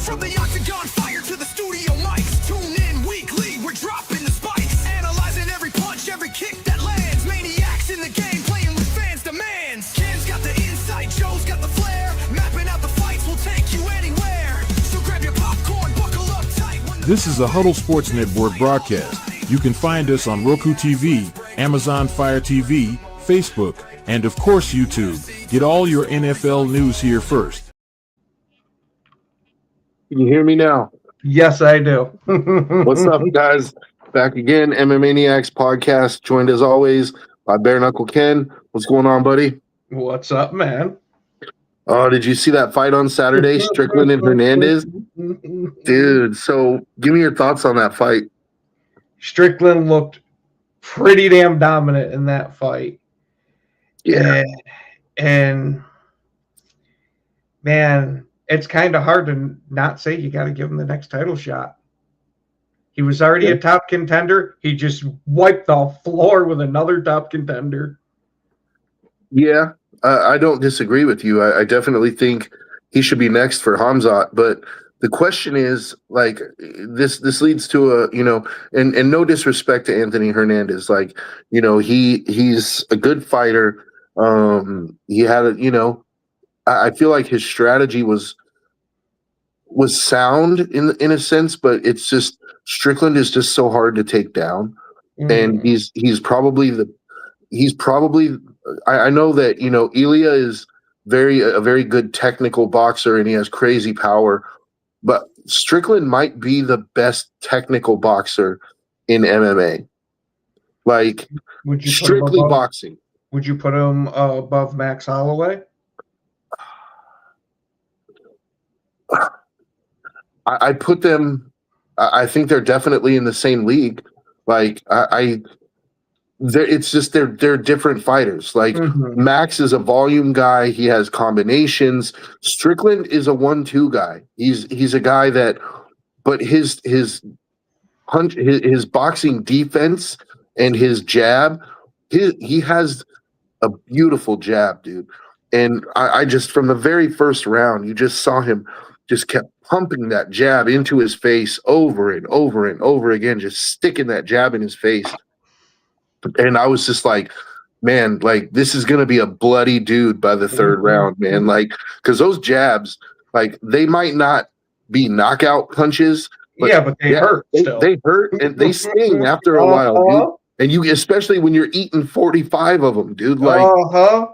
From the octagon fire to the studio mics, tune in weekly, we're dropping the spikes, analyzing every punch, every kick that lands. Maniacs in the game, playing with fans' demands. Ken's got the insight, Joe's got the flair, mapping out the fights will take you anywhere. So grab your popcorn, buckle up tight. This is a Huddle Sports Network broadcast. You can find us on Roku TV, Amazon Fire TV, Facebook, and of course YouTube. Get all your NFL news here first. Can you hear me now? Yes, I do. What's up, guys? Back again, MMAniacs Podcast, joined as always by Bare Knuckle Ken. What's going on, buddy? What's up, man? Oh, did you see that fight on Saturday, Strickland and Hernandez? Dude, so give me your thoughts on that fight. Strickland looked pretty damn dominant in that fight. Yeah. And man, it's kind of hard to not say you got to give him the next title shot. He was already a top contender. He just wiped the floor with another top contender. Yeah, I don't disagree with you. I definitely think he should be next for Hamzat. But the question is, like, this leads to a, and no disrespect to Anthony Hernandez. Like, he's a good fighter. He had I feel like his strategy was sound in a sense, but it's just Strickland is just so hard to take down, and he's probably I know that Ilya is a very good technical boxer and he has crazy power, but Strickland might be the best technical boxer in MMA. Like, strictly boxing. Would you put him above Max Holloway? I put them. I think they're definitely in the same league. Like it's just they're different fighters. Like Max is a volume guy. He has combinations. Strickland is a 1-2 guy. He's a guy that, but his punch, his boxing defense and his jab, he has a beautiful jab, dude. And I just, from the very first round, you just saw him just kept pumping that jab into his face over and over and over again, just sticking that jab in his face. And I was just like, man, like, this is going to be a bloody dude by the third round, man. Like, because those jabs, like, they might not be knockout punches, but they hurt. They hurt and they sting after a while, dude. And you, especially when you're eating 45 of them, dude. Like,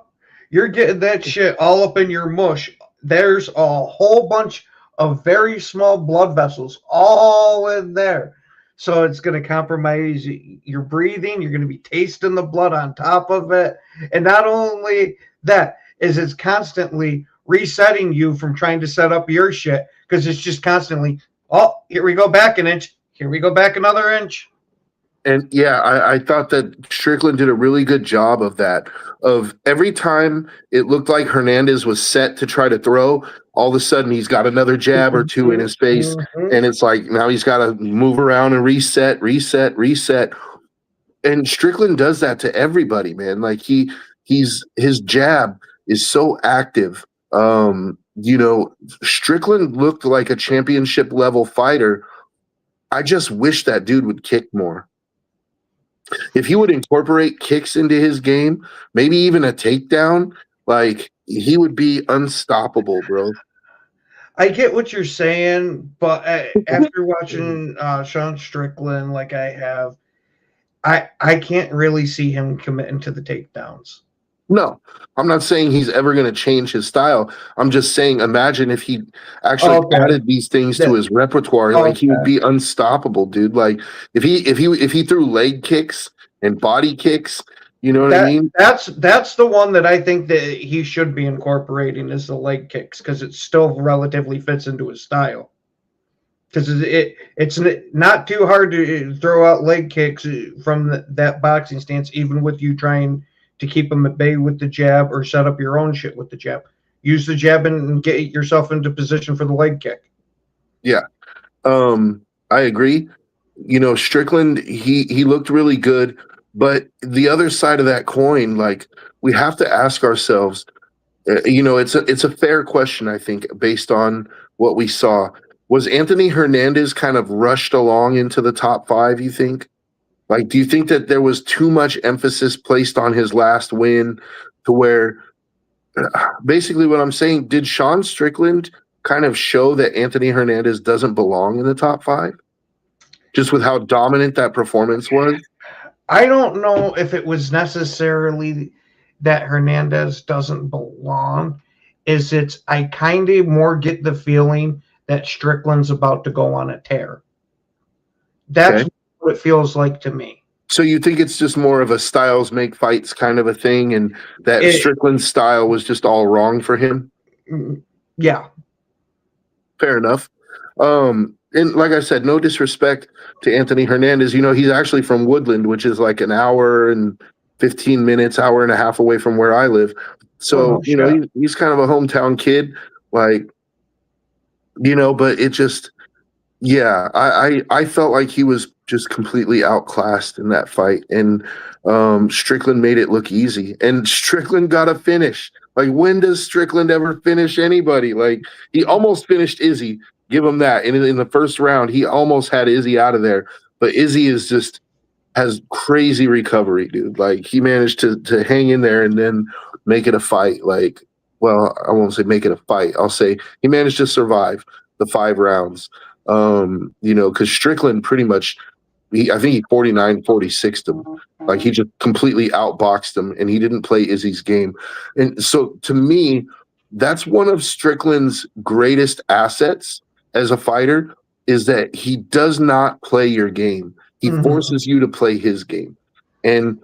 you're getting that shit all up in your mush. There's a whole bunch of very small blood vessels all in there. So it's going to compromise your breathing. You're going to be tasting the blood on top of it. And not only that, is it's constantly resetting you from trying to set up your shit, because it's just constantly, oh, here we go back an inch. Here we go back another inch. And yeah, I thought that Strickland did a really good job of that. Of every time it looked like Hernandez was set to try to throw, all of a sudden he's got another jab or two in his face. And it's like, now he's got to move around and reset. And Strickland does that to everybody, man. Like his jab is so active. Strickland looked like a championship level fighter. I just wish that dude would kick more. If he would incorporate kicks into his game, maybe even a takedown, like, he would be unstoppable, bro. I get what you're saying, but after watching Sean Strickland like I have, I can't really see him committing to the takedowns. No, I'm not saying he's ever going to change his style. I'm just saying, imagine if he actually added these things to his repertoire. Like, he would be unstoppable, dude. Like, if he threw leg kicks and body kicks, you know what I mean? That's the one that I think that he should be incorporating, is the leg kicks, because it still relatively fits into his style. Because it's not too hard to throw out leg kicks from that boxing stance, even with you trying to keep them at bay with the jab or set up your own shit with the jab. Use the jab and get yourself into position for the leg kick. Yeah. I agree. Strickland, he looked really good, but the other side of that coin, like, we have to ask ourselves, it's a fair question, I think, based on what we saw. was Anthony Hernandez kind of rushed along into the top 5, you think? Like, do you think that there was too much emphasis placed on his last win to where basically what I'm saying, did Sean Strickland kind of show that Anthony Hernandez doesn't belong in the top 5? Just with how dominant that performance was? I don't know if it was necessarily that Hernandez doesn't belong. I kind of more get the feeling that Strickland's about to go on a tear. That's Okay. what it feels like to me. So you think it's just more of a styles make fights kind of a thing, and that Strickland's style was just all wrong for him? Yeah. Fair enough. And like I said, no disrespect to Anthony Hernandez. You know, he's actually from Woodland, which is like an hour and 15 minutes, hour and a half away from where I live. So, you know, he's kind of a hometown kid, like, you know, but it just, yeah, I felt like he was just completely outclassed in that fight. And Strickland made it look easy. And Strickland got a finish. Like, when does Strickland ever finish anybody? Like, he almost finished Izzy. Give him that. And in the first round, he almost had Izzy out of there. But Izzy has crazy recovery, dude. Like, he managed to hang in there and then make it a fight. Like, well, I won't say make it a fight. I'll say he managed to survive the 5 rounds. You know, because Strickland pretty much, I think he 49-46'd him. Like, he just completely outboxed him, and he didn't play Izzy's game. And so, to me, that's one of Strickland's greatest assets as a fighter, is that he does not play your game. He forces you to play his game. And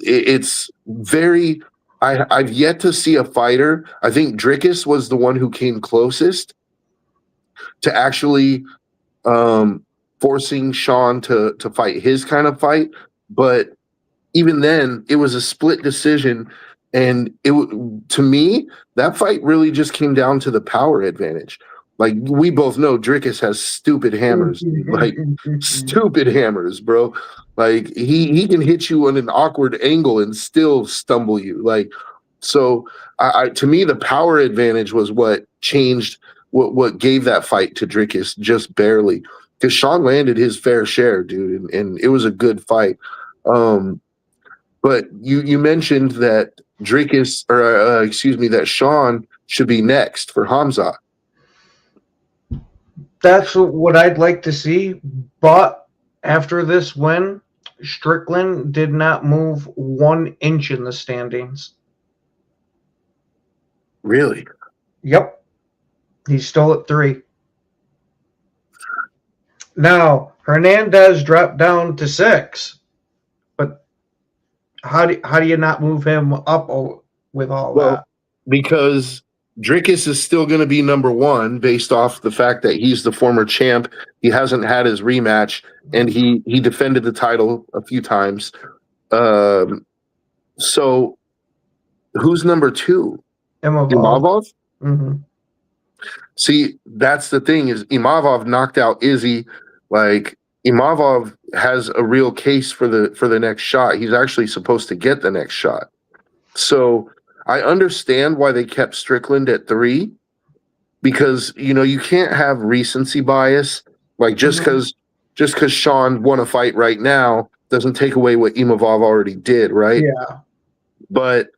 it's very, I've yet to see a fighter. I think Dricus was the one who came closest to actually forcing Sean to fight his kind of fight. But even then, it was a split decision. And to me, that fight really just came down to the power advantage. Like, we both know Dricus has stupid hammers, like stupid hammers, bro. Like, he can hit you on an awkward angle and still stumble you. Like, so to me, the power advantage was what changed, what gave that fight to Dricus just barely, because Sean landed his fair share, dude, and it was a good fight. But you mentioned that Dricus, or excuse me, that Sean should be next for Hamzat. That's what I'd like to see. But after this win, Strickland did not move 1 inch in the standings. Really? Yep. He's still at 3. Now, Hernandez dropped down to 6. But how do you not move him up with all that? Because Dricus is still going to be number 1 based off the fact that he's the former champ. He hasn't had his rematch, and he defended the title a few times. So who's number 2? Imavov? Mm-hmm. See, that's the thing, is Imavov knocked out Izzy. Like, Imavov has a real case for the next shot. He's actually supposed to get the next shot. So I understand why they kept Strickland at 3, because, you know, you can't have recency bias. Like, just because Sean won a fight right now doesn't take away what Imavov already did, right? Yeah. But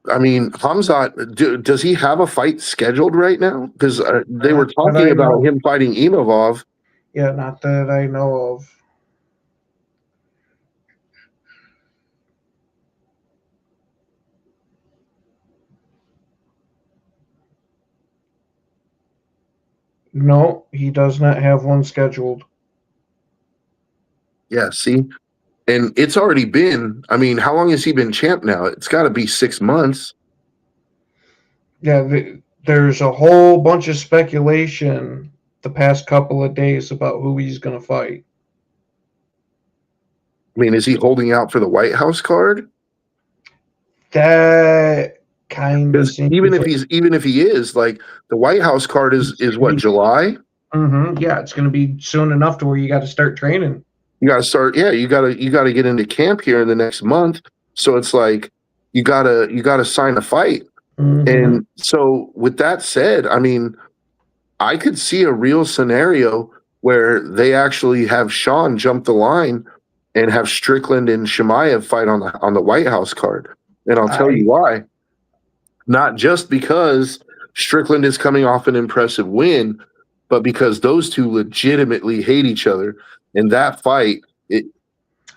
I mean, Hamzat, does he have a fight scheduled right now? Because they were talking about him fighting Imavov. Yeah, not that I know of. No, he does not have one scheduled. Yeah, see? And it's already been, I mean, how long has he been champ now? It's got to be 6 months. Yeah, there's a whole bunch of speculation the past couple of days about who he's going to fight. I mean, is he holding out for the White House card? That kind of seems even if he is, like, the White House card is what, July? Mm-hmm. Yeah, it's going to be soon enough to where you got to start training. You got to start. Yeah, you got to get into camp here in the next month. So it's like you got to sign a fight. Mm-hmm. And so with that said, I mean, I could see a real scenario where they actually have Sean jump the line and have Strickland and Shemaev fight on the White House card. And I'll tell you why. Not just because Strickland is coming off an impressive win, but because those two legitimately hate each other. And that fight,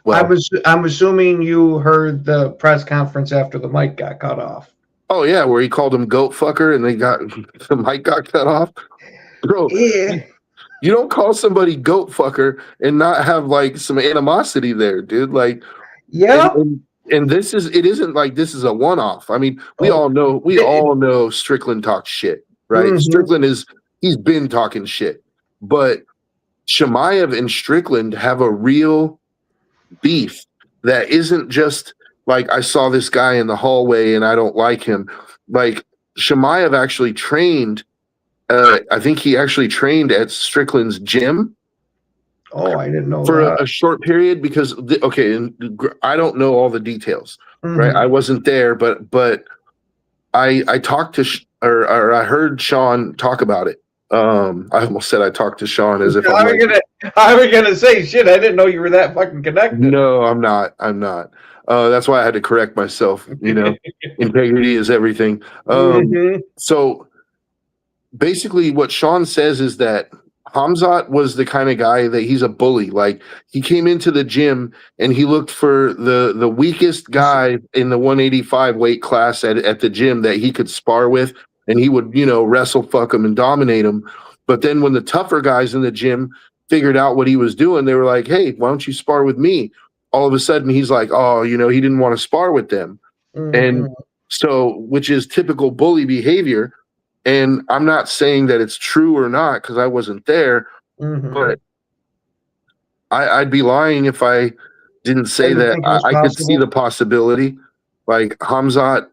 I'm assuming you heard the press conference after the mic got cut off. Oh yeah, where he called him goat fucker and the mic got cut off. Bro, Yeah. you don't call somebody goat fucker and not have like some animosity there, dude. Like, yeah. And it isn't like this is a one-off. I mean, we all know Strickland talks shit, right? Mm-hmm. Strickland he's been talking shit. But Shemaev and Strickland have a real beef that isn't just like I saw this guy in the hallway and I don't like him. Like Shemaev actually trained I think he actually trained at Strickland's gym. Oh, I didn't know for that. a short period because and I don't know all the details, right? I wasn't there, but I talked to or I heard Sean talk about it. I almost said I talked to Sean as if I was gonna say shit. I didn't know you were that fucking connected. No, I'm not. That's why I had to correct myself. You know, integrity is everything. So basically, what Sean says is that Hamzat was the kind of guy that he's a bully. Like he came into the gym and he looked for the weakest guy in the 185 weight class at the gym that he could spar with, and he would, wrestle fuck him and dominate him. But then when the tougher guys in the gym figured out what he was doing, they were like, hey, why don't you spar with me? All of a sudden he's like, oh, he didn't want to spar with them. And so, which is typical bully behavior. And I'm not saying that it's true or not because I wasn't there, but I'd be lying if I didn't say that I could see the possibility. Like Hamzat,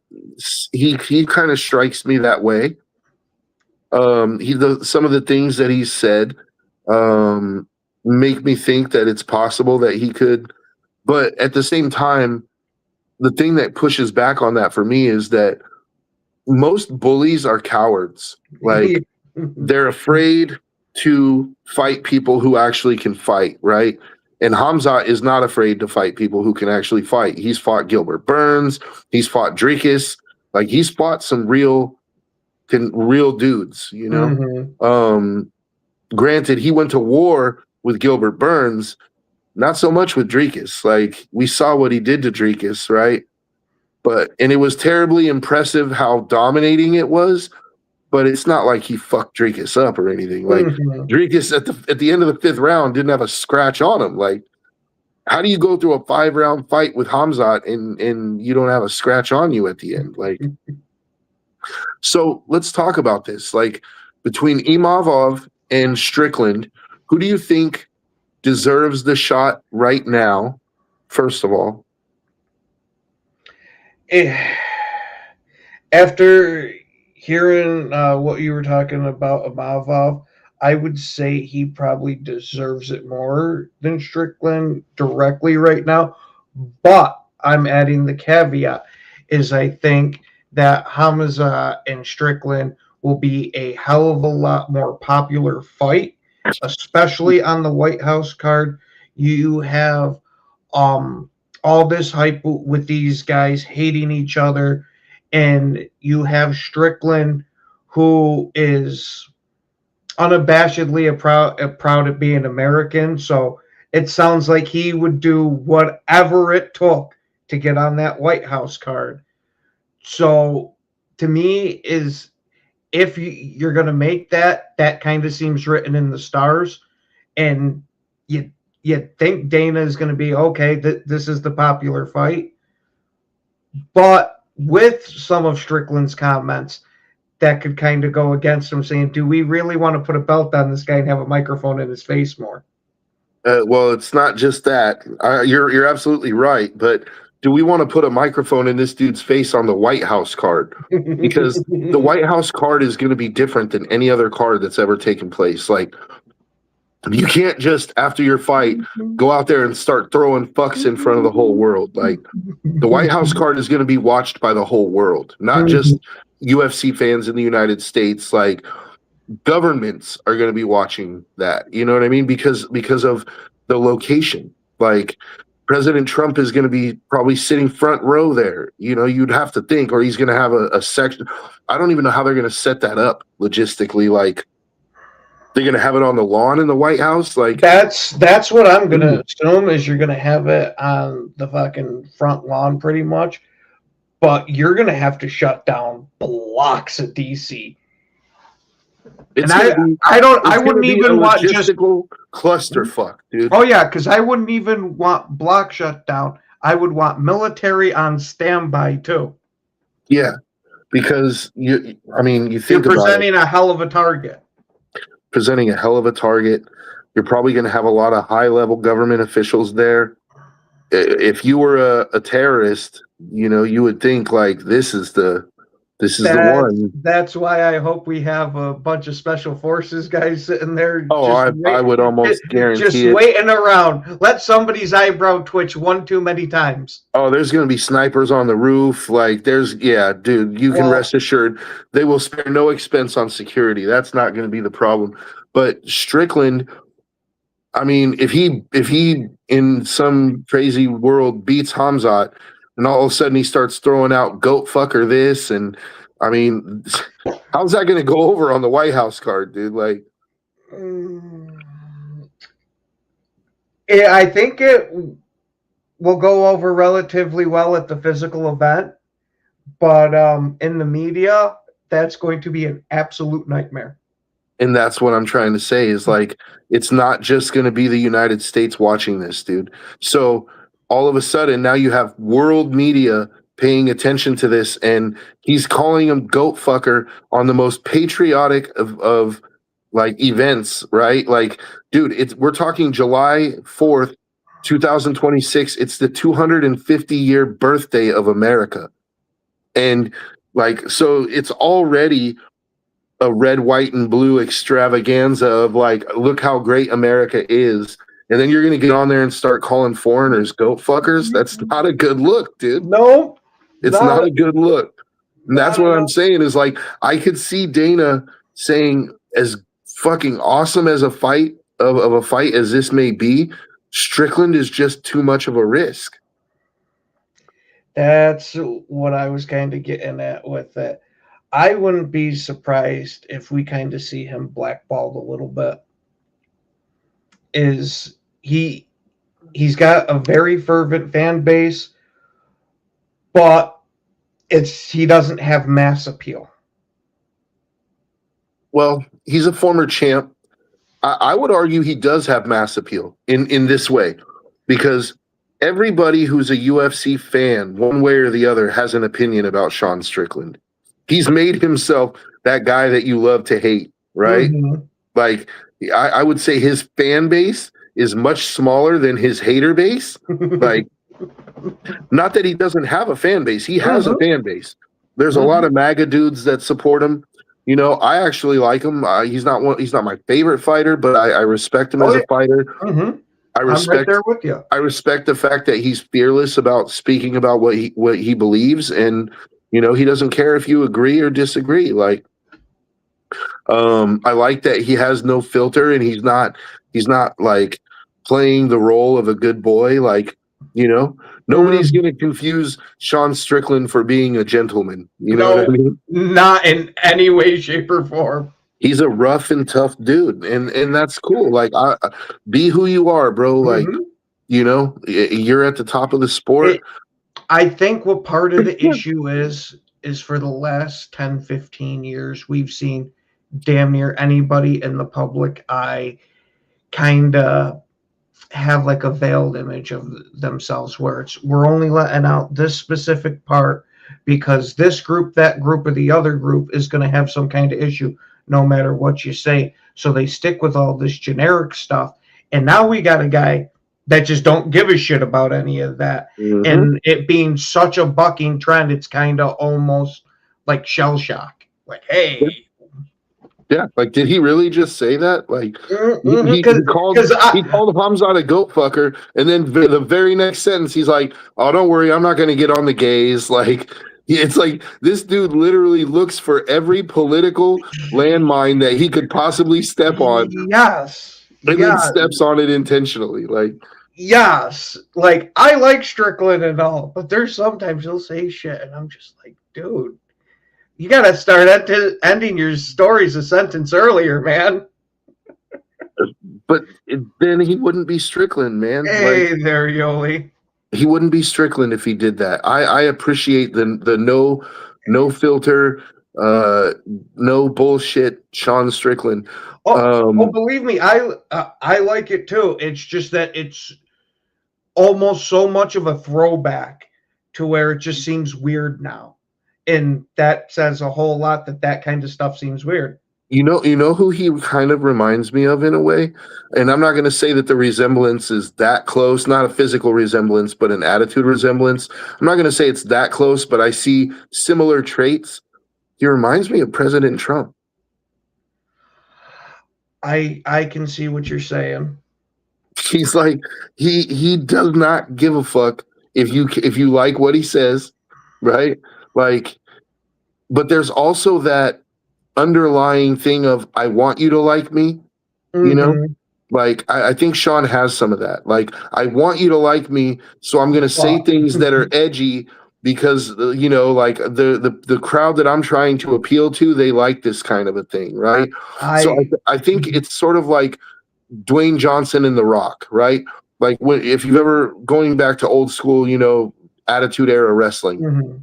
he kind of strikes me that way. Some of the things that he said make me think that it's possible that he could, but at the same time, the thing that pushes back on that for me is that most bullies are cowards. Like they're afraid to fight people who actually can fight, right? And Hamzat is not afraid to fight people who can actually fight. He's fought Gilbert Burns. He's fought Dricus. Like he's fought some real dudes, Granted, he went to war with Gilbert Burns, not so much with Dricus. Like we saw what he did to Dricus, right? And it was terribly impressive how dominating it was, but it's not like he fucked Dricus up or anything. Like Dricus at the end of the 5th round didn't have a scratch on him. Like, how do you go through a 5-round fight with Hamzat and you don't have a scratch on you at the end? Like, so let's talk about this. Like, between Imavov and Strickland, who do you think deserves the shot right now, first of all? After hearing what you were talking about Imavov, I would say he probably deserves it more than Strickland directly right now. But I'm adding the caveat is I think that Hamza and Strickland will be a hell of a lot more popular fight, especially on the White House card. You have all this hype with these guys hating each other, and you have Strickland, who is unabashedly proud of being American. So it sounds like he would do whatever it took to get on that White House card. So to me, is if you're going to make that kind of seems written in the stars, and you think Dana is going to be, okay, this is the popular fight. But with some of Strickland's comments, that could kind of go against him, saying, do we really want to put a belt on this guy and have a microphone in his face more? Well, it's not just that. You're absolutely right. But do we want to put a microphone in this dude's face on the White House card? Because the White House card is going to be different than any other card that's ever taken place. Like, you can't just, after your fight, go out there and start throwing fucks in front of the whole world. Like, the White House card is going to be watched by the whole world, not just UFC fans in the United States. Like, governments are going to be watching that. You know what I mean? Because of the location. Like President Trump is going to be probably sitting front row there. You know, you'd have to think, or he's going to have a section. I don't even know how they're going to set that up logistically. Like, they're going to have it on the lawn in the White House. Like, that's what I'm going to assume is you're going to have it on the fucking front lawn pretty much, but you're going to have to shut down blocks of DC. it's And I wouldn't even want just clusterfuck, dude. Oh yeah, because I wouldn't even want block shut down. I would want military on standby too. Yeah, because you think You're presenting a hell of a target. Presenting a hell of a target. You're probably going to have a lot of high-level government officials there. If you were a terrorist, you know, you would think like this is the one. That's why I hope we have a bunch of special forces guys sitting there. Oh, I would almost guarantee just it. Waiting around. Let somebody's eyebrow twitch one too many times. Oh, there's going to be snipers on the roof. Like, dude, you can rest assured they will spare no expense on security. That's not going to be the problem. But Strickland, I mean, if he in some crazy world beats Hamzat, and all of a sudden he starts throwing out goat fucker this, and I mean, how's that going to go over on the White House card, dude? Like, I think it will go over relatively well at the physical event, but in the media, that's going to be an absolute nightmare. And that's what I'm trying to say is like, it's not just going to be the United States watching this, dude. So all of a sudden now you have world media paying attention to this, and he's calling him goat fucker on the most patriotic of like events, right? Like, dude, we're talking July 4th, 2026. It's the 250-year birthday of America. And like, so it's already a red, white, and blue extravaganza of like, look how great America is. And then you're going to get on there and start calling foreigners goat fuckers. That's not a good look, dude. No, it's not a good look. And that's what I'm saying is like, I could see Dana saying, as fucking awesome as a fight of a fight as this may be, Strickland is just too much of a risk. That's what I was kind of getting at with it. I wouldn't be surprised if we kind of see him blackballed a little bit. He's got a very fervent fan base, but he doesn't have mass appeal. Well, he's a former champ. I would argue he does have mass appeal in this way, because everybody who's a UFC fan, one way or the other, has an opinion about Sean Strickland. He's made himself that guy that you love to hate, right? Mm-hmm. Like, I would say his fan base is much smaller than his hater base. Like, not that he doesn't have a fan base. He has a fan base. There's a lot of MAGA dudes that support him. You know, I actually like him. He's not my favorite fighter, but I respect him as a fighter. Mm-hmm. I'm right there with you. I respect the fact that he's fearless about speaking about what he believes, and you know, he doesn't care if you agree or disagree. Like, I like that he has no filter, and he's not like playing the role of a good boy. Like, you know, nobody's going to confuse Sean Strickland for being a gentleman. You know what I mean? Not in any way, shape, or form. He's a rough and tough dude, and that's cool. Like, be who you are, bro. Like, you know, you're at the top of the sport. I think what part of the issue is for the last 10, 15 years, we've seen damn near anybody in the public eye kind of have like a veiled image of themselves where we're only letting out this specific part because this group, that group, or the other group is going to have some kind of issue no matter what you say. So they stick with all this generic stuff. And now we got a guy that just don't give a shit about any of that. Mm-hmm. And it being such a bucking trend, it's kind of almost like shell shock. Like, hey. Yeah, like, did he really just say that? Like, he called Hamzat a goat fucker, and then the very next sentence, he's like, oh, don't worry, I'm not going to get on the gays. Like, It's like this dude literally looks for every political landmine that he could possibly step on, Yes. and then Yeah. steps on it intentionally. Like, Yes. Like, I like Strickland and all, but there's sometimes he'll say shit, and I'm just like, dude, you got to start ending your stories a sentence earlier, man. but then he wouldn't be Strickland, man. Hey Like, there, Yoli. he wouldn't be Strickland if he did that. I appreciate the no filter, no bullshit Sean Strickland. Believe me, I like it too. It's just that it's almost so much of a throwback to where it just seems weird now, and that says a whole lot that kind of stuff seems weird. You know who he kind of reminds me of in a way, and I'm not going to say that the resemblance is that close, not a physical resemblance, but an attitude resemblance. I'm not going to say it's that close, but I see similar traits. He reminds me of President Trump. I can see what you're saying. He's like he does not give a fuck if you like what he says, right? Like, but there's also that underlying thing of I want you to like me, you know? Like I think Sean has some of that. Like, I want you to like me, so I'm gonna say things that are edgy because like the crowd that I'm trying to appeal to, they like this kind of a thing, right? I think it's sort of like Dwayne Johnson and The Rock, right? Like if you've ever going back to old school, Attitude Era wrestling.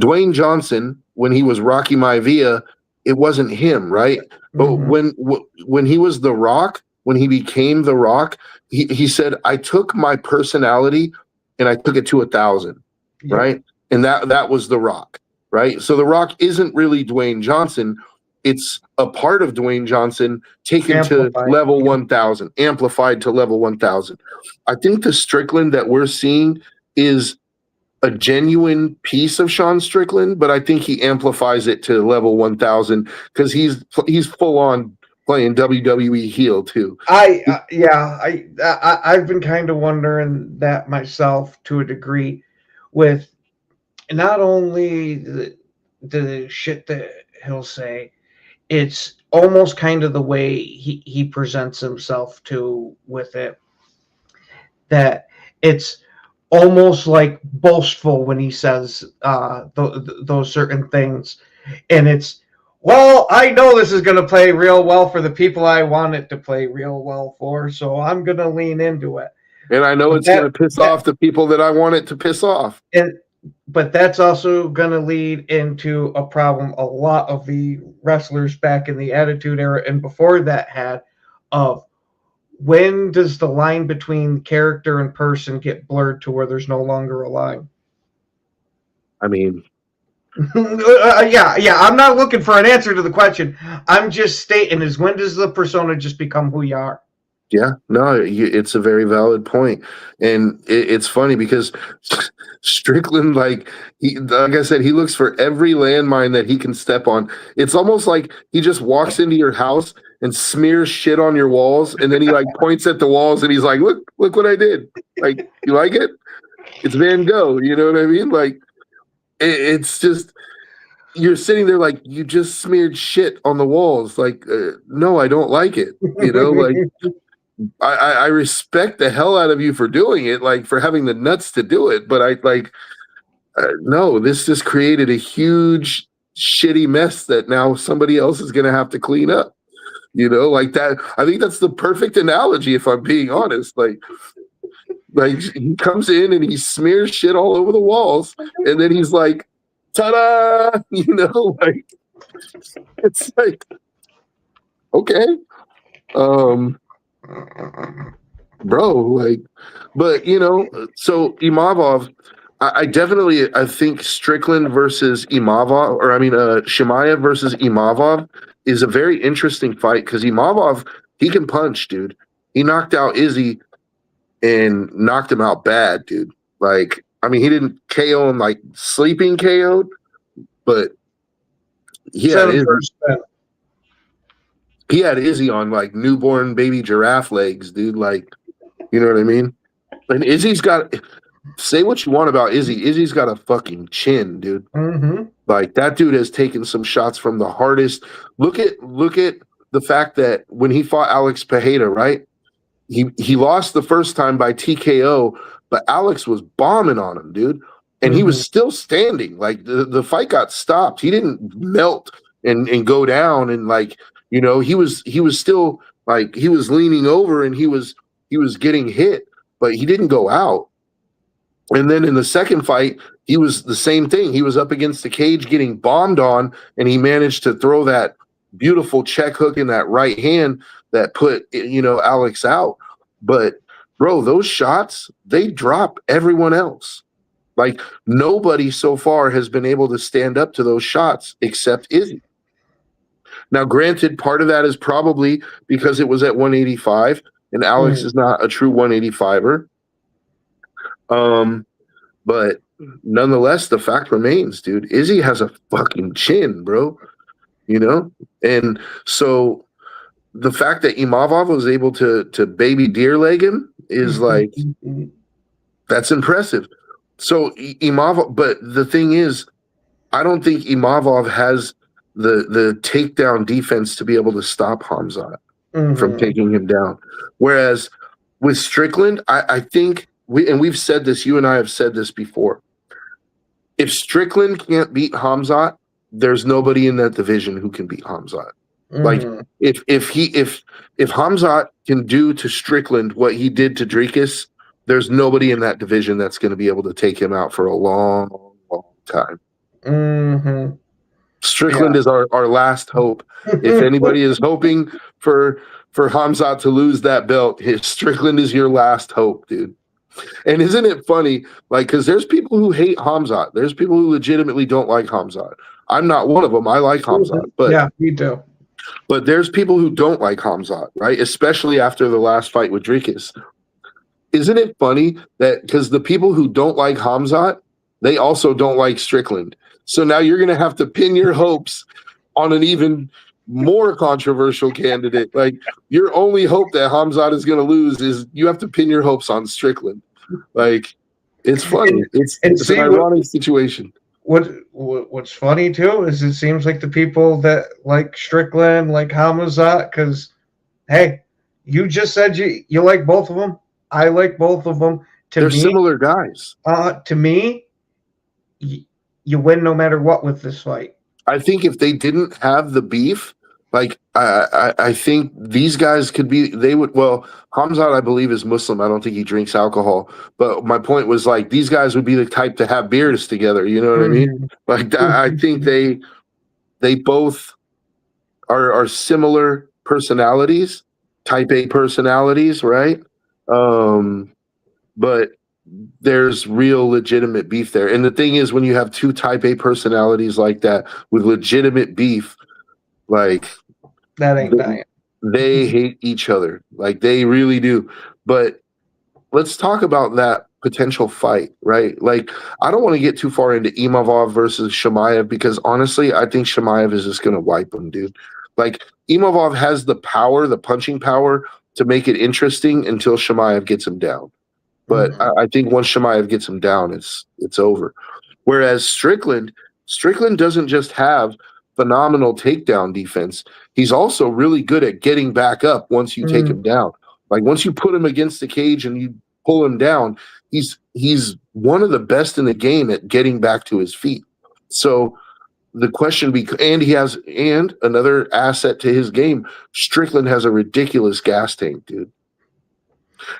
Dwayne Johnson, when he was Rocky Maivia, it wasn't him, right? But when he was The Rock, when he became The Rock, he said, I took my personality and I took it to 1,000, right? And that was The Rock, right? So The Rock isn't really Dwayne Johnson. It's a part of Dwayne Johnson taken to level 1,000, amplified to level 1,000. I think the Strickland that we're seeing is a genuine piece of Sean Strickland, but I think he amplifies it to level 1,000 because he's full on playing WWE heel too. I've been kind of wondering that myself to a degree, with not only the shit that he'll say, it's almost kind of the way he presents himself too with it, that it's almost like boastful when he says those certain things, and it's, well, I know this is going to play real well for the people I want it to play real well for, so I'm going to lean into it. And I know it's going to piss off the people that I want it to piss off. But that's also going to lead into a problem a lot of the wrestlers back in the Attitude Era and before that had, of when does the line between character and person get blurred to where there's no longer a line? I mean, I'm not looking for an answer to the question. I'm just stating is, when does the persona just become who you are? Yeah, no, it's a very valid point. And it's funny because Strickland, like I said, he looks for every landmine that he can step on. It's almost like he just walks into your house and smears shit on your walls, and then he like points at the walls and he's like, look what I did. Like, you like it? It's Van Gogh, you know what I mean? Like, it's just, you're sitting there like, you just smeared shit on the walls. Like, no, I don't like it. Like, I respect the hell out of you for doing it, like for having the nuts to do it. But no, this just created a huge shitty mess that now somebody else is going to have to clean up. Like that. I think that's the perfect analogy, if I'm being honest. Like he comes in and he smears shit all over the walls, and then he's like, ta-da! Like, it's like, okay. Bro, like, but so Imavov, I think Strickland versus Imavov, or I mean Shemaev versus Imavov is a very interesting fight because Imavov, he can punch, dude. He knocked out Izzy and knocked him out bad, dude. Like, I mean, he didn't KO him like sleeping KO'd, but he had Izzy on like newborn baby giraffe legs, dude. Like, you know what I mean? And Izzy's got say what you want about Izzy. Izzy's got a fucking chin, dude. Mm-hmm. Like that dude has taken some shots from the hardest. Look at the fact that when he fought Alex Pereira, right? He lost the first time by TKO, but Alex was bombing on him, dude. And he was still standing. Like the fight got stopped. He didn't melt and go down, and like, you know, he was still like, he was leaning over and he was getting hit, but he didn't go out. And then in the second fight, he was the same thing. He was up against the cage getting bombed on, and he managed to throw that beautiful check hook in that right hand that put, you know, Alex out. But bro, those shots, they drop everyone else. Like nobody so far has been able to stand up to those shots except Izzy. Now, granted, part of that is probably because it was at 185, and Alex is not a true 185er. But nonetheless, the fact remains, dude, Izzy has a fucking chin, bro. You know? And so the fact that Imavov was able to baby deer leg him is like, that's impressive. So Imavov, but the thing is, I don't think Imavov has the takedown defense to be able to stop Hamzat from taking him down. Whereas with Strickland, I think we've said this, you and I have said this before. If Strickland can't beat Hamzat, there's nobody in that division who can beat Hamzat. Like if Hamzat can do to Strickland what he did to Dricus, there's nobody in that division that's going to be able to take him out for a long, long time. Strickland is our last hope. If anybody is hoping for Hamzat to lose that belt, Strickland is your last hope, dude. And isn't it funny? Like, because there's people who hate Hamzat. There's people who legitimately don't like Hamzat. I'm not one of them. I like Hamzat. But yeah, me too. But there's people who don't like Hamzat, right? Especially after the last fight with Dricus. Isn't it funny that because the people who don't like Hamzat, they also don't like Strickland. So now you're going to have to pin your hopes on an even more controversial candidate. Like, your only hope that Hamzat is going to lose is you have to pin your hopes on Strickland. Like, it's funny. It's an ironic situation. What's funny too is it seems like the people that like Strickland, like Hamzat, because hey, you just said you like both of them. I like both of them. They're similar guys. To me, you win no matter what with this fight. I think if they didn't have the beef, like I think these guys could be. They would. Well, Hamzat, I believe, is Muslim. I don't think he drinks alcohol. But my point was, like, these guys would be the type to have beers together. You know what I mean? Like, I think they both are similar personalities, type A personalities, right? But there's real legitimate beef there. And the thing is, when you have two type A personalities like that with legitimate beef, like, that ain't dying. They hate each other. Like, they really do. But let's talk about that potential fight, right? Like, I don't want to get too far into Imavov versus Chimaev because honestly, I think Chimaev is just going to wipe him, dude. Like, Imavov has the power, the punching power to make it interesting until Chimaev gets him down. But I think once Chimaev gets him down, it's over. Whereas Strickland doesn't just have phenomenal takedown defense. He's also really good at getting back up once you take him down. Like, once you put him against the cage and you pull him down, he's one of the best in the game at getting back to his feet. So the question and another asset to his game, Strickland has a ridiculous gas tank, dude.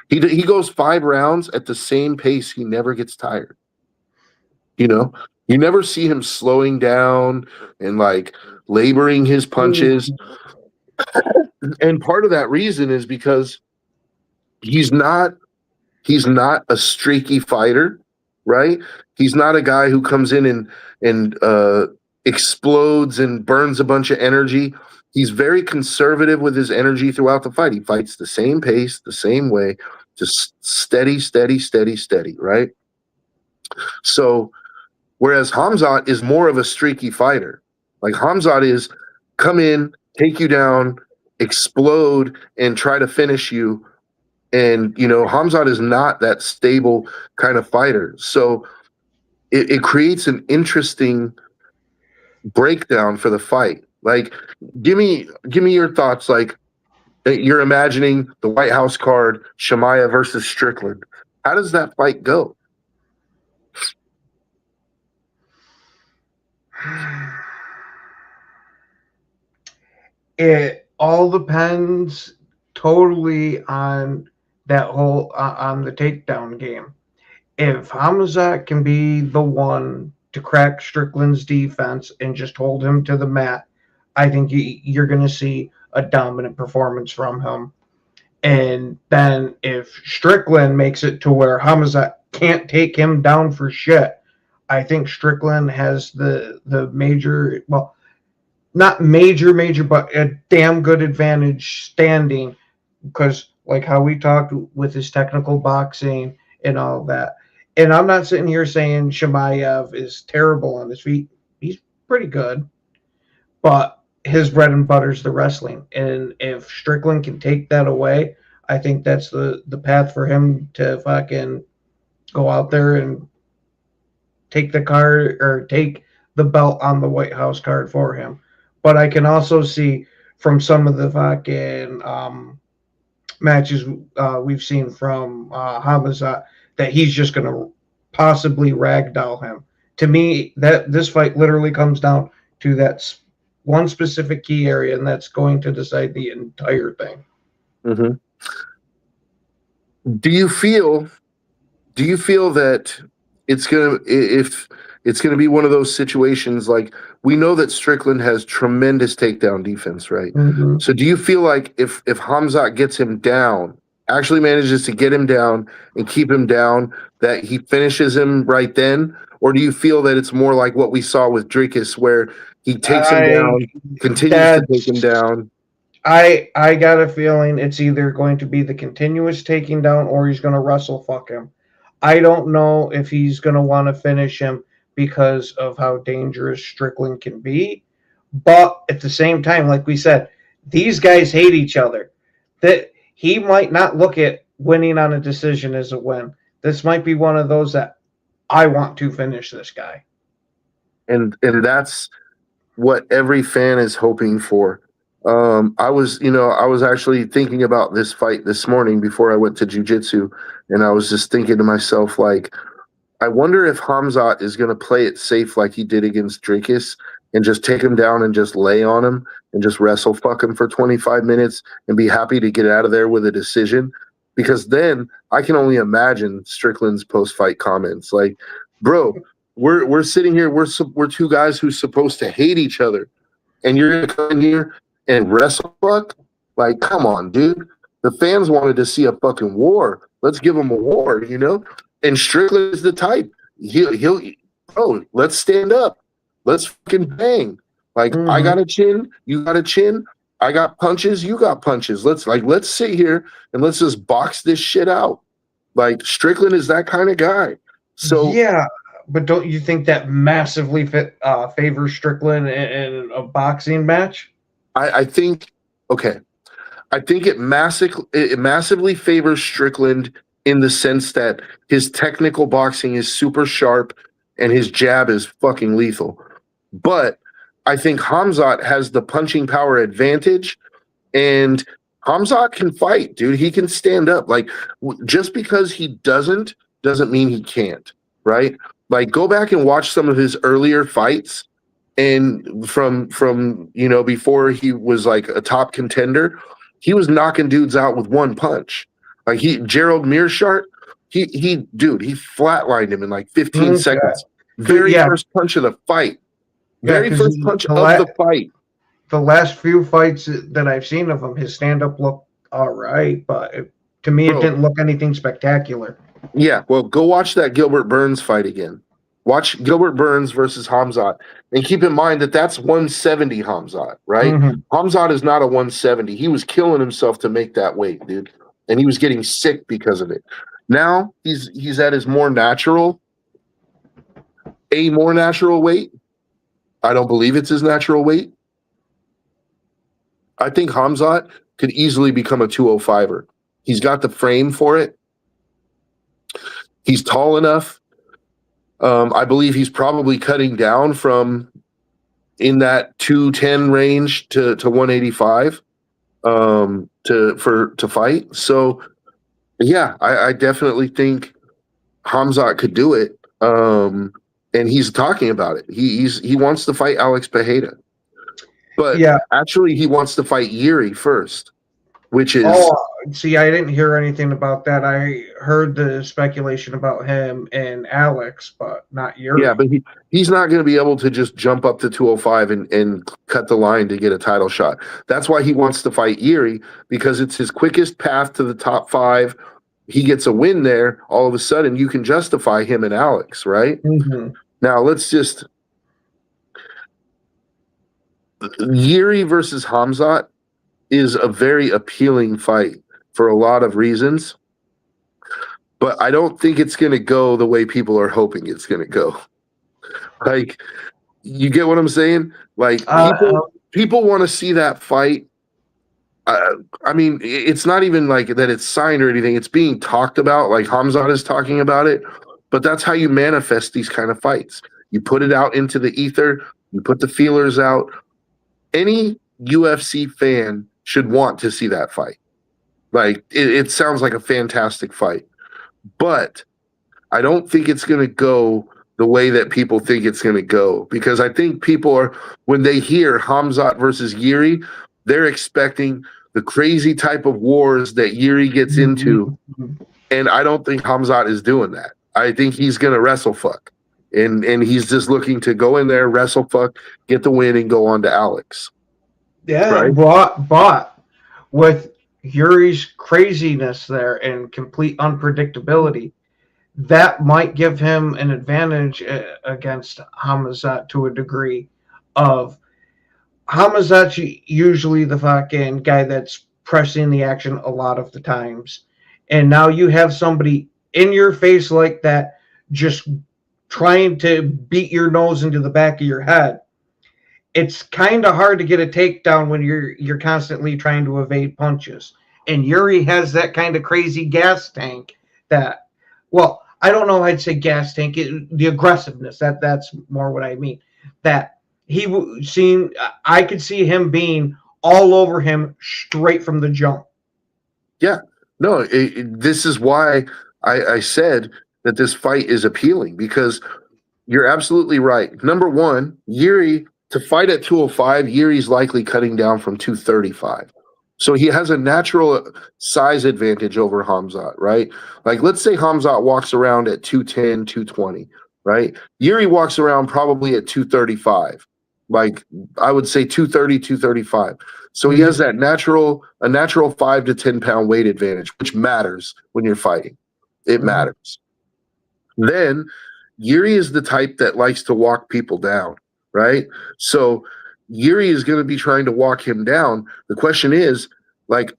He goes 5 rounds at the same pace. He never gets tired. You know, you never see him slowing down and like laboring his punches. And part of that reason is because he's not a streaky fighter, right? He's not a guy who comes in and explodes and burns a bunch of energy. He's very conservative with his energy throughout the fight. He fights the same pace, the same way, just steady, right? So, whereas Hamzat is more of a streaky fighter. Like, Hamzat is come in, take you down, explode, and try to finish you And, Hamzat is not that stable kind of fighter. So it creates an interesting breakdown for the fight. Like, give me your thoughts. Like, you're imagining the White House card, Shemaya versus Strickland. How does that fight go? It all depends totally on that whole on the takedown game. If Hamzat can be the one to crack Strickland's defense and just hold him to the mat, I think you're going to see a dominant performance from him. And then if Strickland makes it to where Hamzat can't take him down for shit, I think Strickland has the major, well, not major, but a damn good advantage standing, because like how we talked with his technical boxing and all that. And I'm not sitting here saying Shemaev is terrible on his feet. He's pretty good, but his bread and butter is the wrestling. And if Strickland can take that away, I think that's the path for him to fucking go out there and take the card or take the belt on the White House card for him. But I can also see from some of the fucking matches we've seen from Hamzat that he's just going to possibly ragdoll him. To me, that this fight literally comes down to that one specific key area, and that's going to decide the entire thing. Mm-hmm. Do you feel that it's gonna be one of those situations, like, we know that Strickland has tremendous takedown defense, right? Mm-hmm. So do you feel like if Hamzat gets him down, actually manages to get him down and keep him down, that he finishes him right then? Or do you feel that it's more like what we saw with Dricus, where he takes him down, continues to take him down? I got a feeling it's either going to be the continuous taking down or he's going to wrestle fuck him. I don't know if he's going to want to finish him because of how dangerous Strickland can be. But at the same time, like we said, these guys hate each other. That he might not look at winning on a decision as a win. This might be one of those that I want to finish this guy. And that's what every fan is hoping for. I was actually thinking about this fight this morning before I went to jiu-jitsu, and I was just thinking to myself, like, I wonder if Hamzat is going to play it safe like he did against Dricus and just take him down and just lay on him and just wrestle fuck him for 25 minutes and be happy to get out of there with a decision. Because then I can only imagine Strickland's post-fight comments like, bro, we're sitting here, we're two guys who's supposed to hate each other, and you're going to come in here and wrestle fuck? Like, come on, dude. The fans wanted to see a fucking war. Let's give them a war, And Strickland is the type. He'll let's stand up. Let's fucking bang. Like, I got a chin, you got a chin. I got punches, you got punches. Let's sit here and let's just box this shit out. Like, Strickland is that kind of guy. So yeah, but don't you think that massively favors Strickland in a boxing match? I think it massively favors Strickland in the sense that his technical boxing is super sharp and his jab is fucking lethal. But I think Hamzat has the punching power advantage, and Hamzat can fight, dude. He can stand up. Like, just because he doesn't mean he can't, right? Like, go back and watch some of his earlier fights, and from before he was like a top contender, he was knocking dudes out with one punch. Like, Gerald Mearshart, he flatlined him in like 15 seconds. First punch of the fight. First punch of the fight. The last few fights that I've seen of him, his stand-up looked all right, but to me, it didn't look anything spectacular. Yeah, well, go watch that Gilbert Burns fight again. Watch Gilbert Burns versus Hamzat, and keep in mind that that's 170 Hamzat, right? Hamzat is not a 170. He was killing himself to make that weight, dude, and he was getting sick because of it. Now he's at his more natural weight. I don't believe it's his natural weight. I think Hamzat could easily become a 205er. He's got the frame for it. He's tall enough. I believe he's probably cutting down from in that 210 range to 185 to fight. So yeah, I definitely think Khamzat could do it. And he's talking about it. He wants to fight Alex Pereira. But actually he wants to fight Yuri first, which is see, I didn't hear anything about that. I heard the speculation about him and Alex, but not Yuri. Yeah, but he's not going to be able to just jump up to 205 and cut the line to get a title shot. That's why he wants to fight Yuri, because it's his quickest path to the top 5. He gets a win there. All of a sudden, you can justify him and Alex, right? Mm-hmm. Now, let's just... Yuri versus Khamzat is a very appealing fight for a lot of reasons, but I don't think it's going to go the way people are hoping it's going to go. Like, you get what I'm saying? Like, people want to see that fight. I mean, it's not even like that it's signed or anything. It's being talked about, like Khamzat is talking about it, but that's how you manifest these kind of fights. You put it out into the ether, you put the feelers out. Any UFC fan should want to see that fight. Like, it sounds like a fantastic fight, but I don't think it's going to go the way that people think it's going to go, because I think people are, when they hear Khamzat versus Yuri, they're expecting the crazy type of wars that Yuri gets into, and I don't think Khamzat is doing that. I think he's going to wrestle fuck, and he's just looking to go in there, wrestle fuck, get the win, and go on to Alex. Yeah, right? but with Yuri's craziness there and complete unpredictability, that might give him an advantage against Khamzat to a degree. Of Khamzat's usually the fucking guy that's pressing the action a lot of the times, and now you have somebody in your face like that just trying to beat your nose into the back of your head. It's kind of hard to get a takedown when you're constantly trying to evade punches. And Yuri has that kind of crazy gas tank that, well, I don't know, I'd say gas tank, the aggressiveness, that's more what I mean. That I could see him being all over him straight from the jump. Yeah, no, this is why I said that this fight is appealing, because you're absolutely right. Number one, Yuri, to fight at 205, Yuri's likely cutting down from 235. So he has a natural size advantage over Khamzat, right? Like, let's say Khamzat walks around at 210, 220, right? Yuri walks around probably at 235. Like, I would say 230, 235. So he has that natural 5 to 10 pound weight advantage, which matters when you're fighting. It matters. Then Yuri is the type that likes to walk people down, right? So Yuri is going to be trying to walk him down. The question is, like,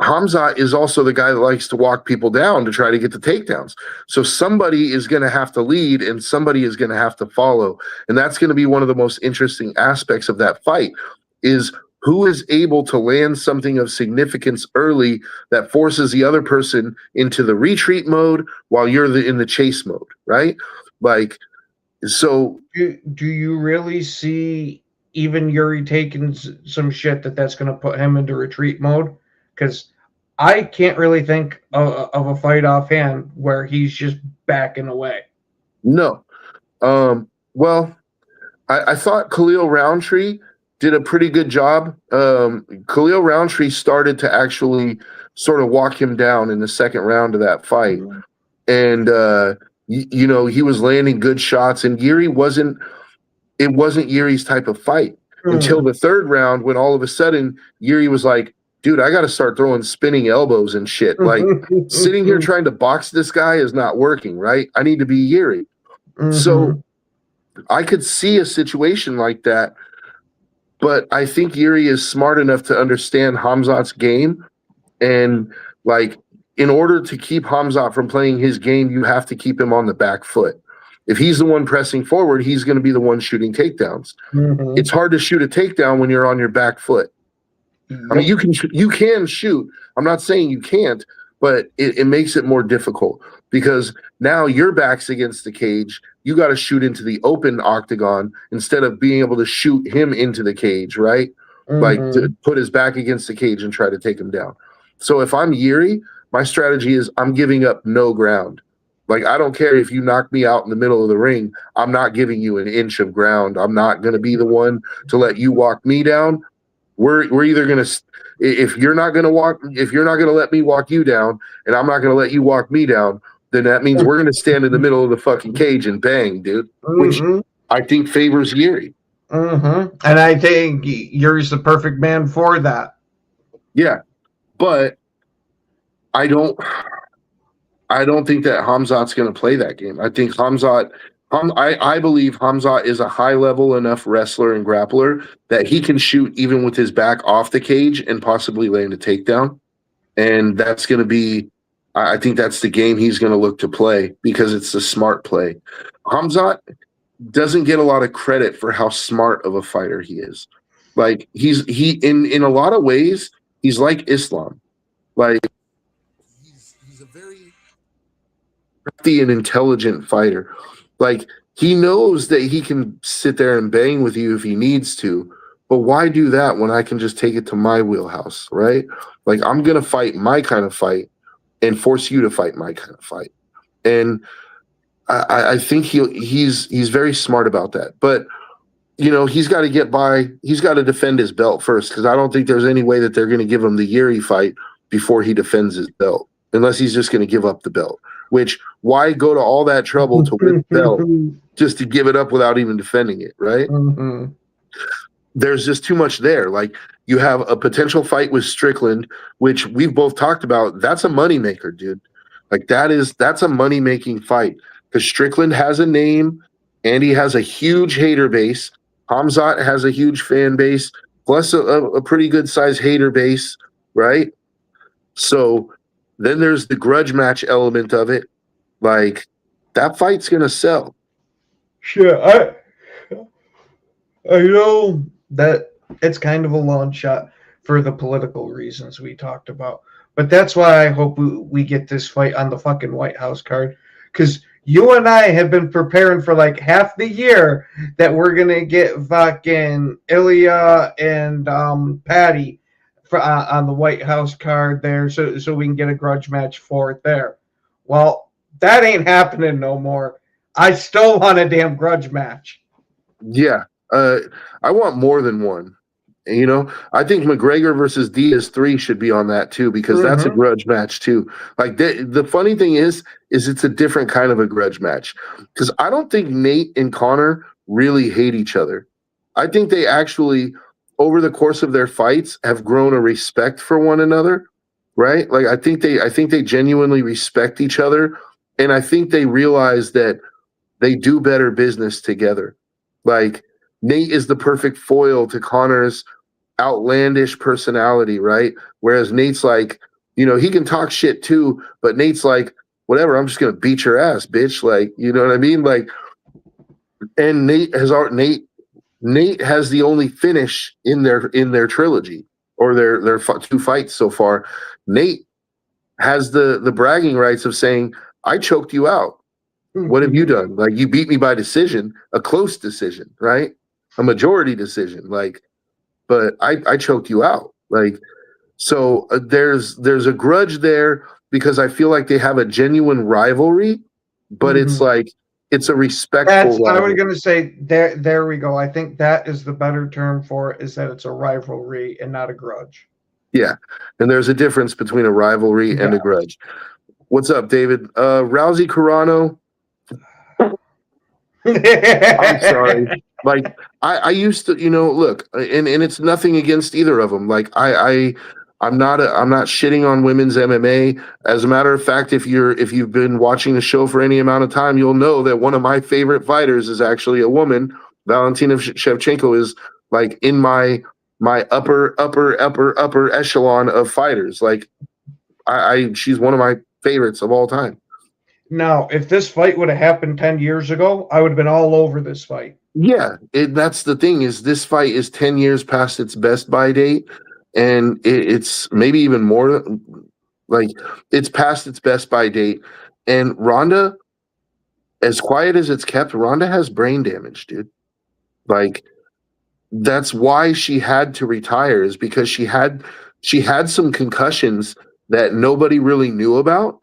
Khamzat is also the guy that likes to walk people down to try to get the takedowns. So somebody is going to have to lead and somebody is going to have to follow. And that's going to be one of the most interesting aspects of that fight, is who is able to land something of significance early that forces the other person into the retreat mode while you're in the chase mode, right? Like, so do you really see even Yuri taking some shit that's going to put him into retreat mode? Because I can't really think of a fight offhand where he's just backing away. No. Well, I thought Khalil Roundtree did a pretty good job. Khalil Roundtree started to actually sort of walk him down in the second round of that fight. And, you know, he was landing good shots, and it wasn't Yuri's type of fight until the third round, when all of a sudden Yuri was like, dude, I got to start throwing spinning elbows and shit. Like, sitting here trying to box this guy is not working, right? I need to be Yuri. So I could see a situation like that, but I think Yuri is smart enough to understand Khamzat's game. And, like, in order to keep Khamzat from playing his game, you have to keep him on the back foot. If he's the one pressing forward, he's going to be the one shooting takedowns. It's hard to shoot a takedown when you're on your back foot. I mean, you can shoot. I'm not saying you can't, but it makes it more difficult because now your back's against the cage. You got to shoot into the open octagon instead of being able to shoot him into the cage, right? Like to put his back against the cage and try to take him down. So if I'm Yuri, my strategy is I'm giving up no ground. Like, I don't care if you knock me out in the middle of the ring. I'm not giving you an inch of ground. I'm not going to be the one to let you walk me down. We're either going to, if you're not going to let me walk you down, and I'm not going to let you walk me down, then that means we're going to stand in the middle of the fucking cage and bang, dude. Which I think favors Yuri. And I think Yuri's the perfect man for that. Yeah, but I don't think that Hamzat's going to play that game. I think I believe Hamzat is a high-level enough wrestler and grappler that he can shoot even with his back off the cage and possibly land a takedown. And that's going to be, I think that's the game he's going to look to play because it's the smart play. Hamzat doesn't get a lot of credit for how smart of a fighter he is. Like, he in a lot of ways, he's like Islam. Like, he's a very crafty and intelligent fighter. Like, he knows that he can sit there and bang with you if he needs to, but why do that when I can just take it to my wheelhouse, right? Like, I'm going to fight my kind of fight and force you to fight my kind of fight. And I think he's very smart about that. But, you know, he's got to get by. He's got to defend his belt first because I don't think there's any way that they're going to give him the Yuri fight before he defends his belt, unless he's just going to give up the belt. Which, why go to all that trouble to win the belt just to give it up without even defending it, right? There's just too much there. Like, you have a potential fight with Strickland, which we've both talked about. That's a moneymaker, dude. Like, that's a money-making fight because Strickland has a name and he has a huge hater base. Hamzat has a huge fan base, plus a pretty good-sized hater base, right? So then there's the grudge match element of it. Like, that fight's going to sell. Sure. I know that it's kind of a long shot for the political reasons we talked about. But that's why I hope we get this fight on the fucking White House card. Because you and I have been preparing for like half the year that we're going to get fucking Ilya and Patty on the White House card there so we can get a grudge match for it there. Well, that ain't happening no more. I still want a damn grudge match. Yeah. I want more than one. You know, I think McGregor versus Diaz 3 should be on that too because that's a grudge match too. Like, the funny thing is it's a different kind of a grudge match because I don't think Nate and Connor really hate each other. I think they actually, over the course of their fights, have grown a respect for one another, right? Like, I think they genuinely respect each other, and I think they realize that they do better business together. Like, Nate is the perfect foil to Connor's outlandish personality, right? Whereas Nate's like, you know, he can talk shit too, but Nate's like, whatever, I'm just gonna beat your ass, bitch. Like, you know what I mean? Like, and Nate has the only finish in their trilogy or their two fights so far. Nate has the bragging rights of saying, I choked you out. What have you done? Like, you beat me by decision, a close decision, right? A majority decision. Like, but I choked you out. Like, so there's a grudge there because I feel like they have a genuine rivalry, but it's like, it's a respectful rivalry. I was going to say, there we go. I think that is the better term for it, is that it's a rivalry and not a grudge. Yeah. And there's a difference between a rivalry and a grudge. What's up, David? Rousey Carano. I'm sorry. Like, I used to, you know, look, and it's nothing against either of them. Like, I'm not shitting on women's MMA. As a matter of fact, if you've been watching the show for any amount of time, you'll know that one of my favorite fighters is actually a woman. Valentina Shevchenko is like in my upper echelon of fighters. Like, she's one of my favorites of all time. Now, if this fight would have happened 10 years ago, I would have been all over this fight. Yeah, that's the thing, is this fight is 10 years past its best by date, and it's maybe even more like it's past its best by date. And Ronda, as quiet as it's kept, Ronda has brain damage, dude. Like that's why she had to retire, is because she had some concussions that nobody really knew about,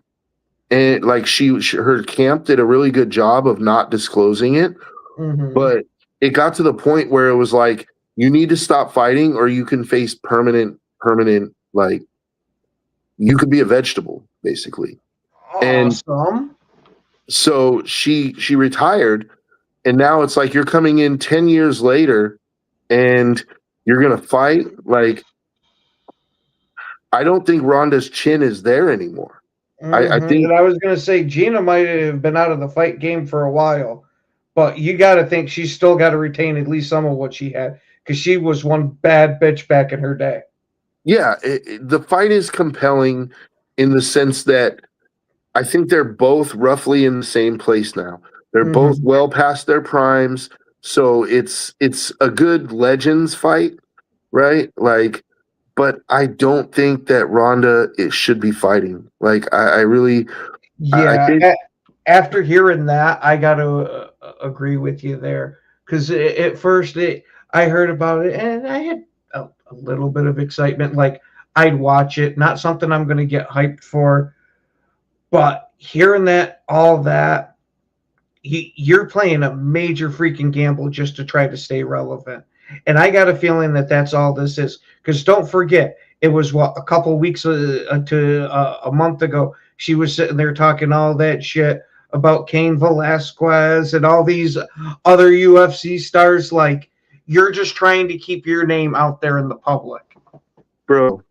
and like her camp did a really good job of not disclosing it. But it got to the point where it was like, you need to stop fighting or you can face permanent, like you could be a vegetable basically. And Awesome. so she retired, and now it's like you're coming in 10 years later and you're going to fight. Like, I don't think Ronda's chin is there anymore. I think, And I was going to say Gina might have been out of the fight game for a while, but you got to think she's still got to retain at least some of what she had, because she was one bad bitch back in her day. yeah, the fight is compelling in the sense that I think they're both roughly in the same place now. They're both well past their primes, so it's a good legends fight, right? Like, but I don't think that Ronda should be fighting. Like, I really, Yeah. I think, After hearing that, I got to agree with you there, because at first I heard about it and I had a little bit of excitement. Like, I'd watch it, not something I'm going to get hyped for, but hearing that, all that, you're playing a major freaking gamble just to try to stay relevant. And I got a feeling that that's all this is. Because don't forget, it was a couple weeks to a month ago, she was sitting there talking all that shit about Cain Velasquez and all these other UFC stars. Like, you're just trying to keep your name out there in the public. bro.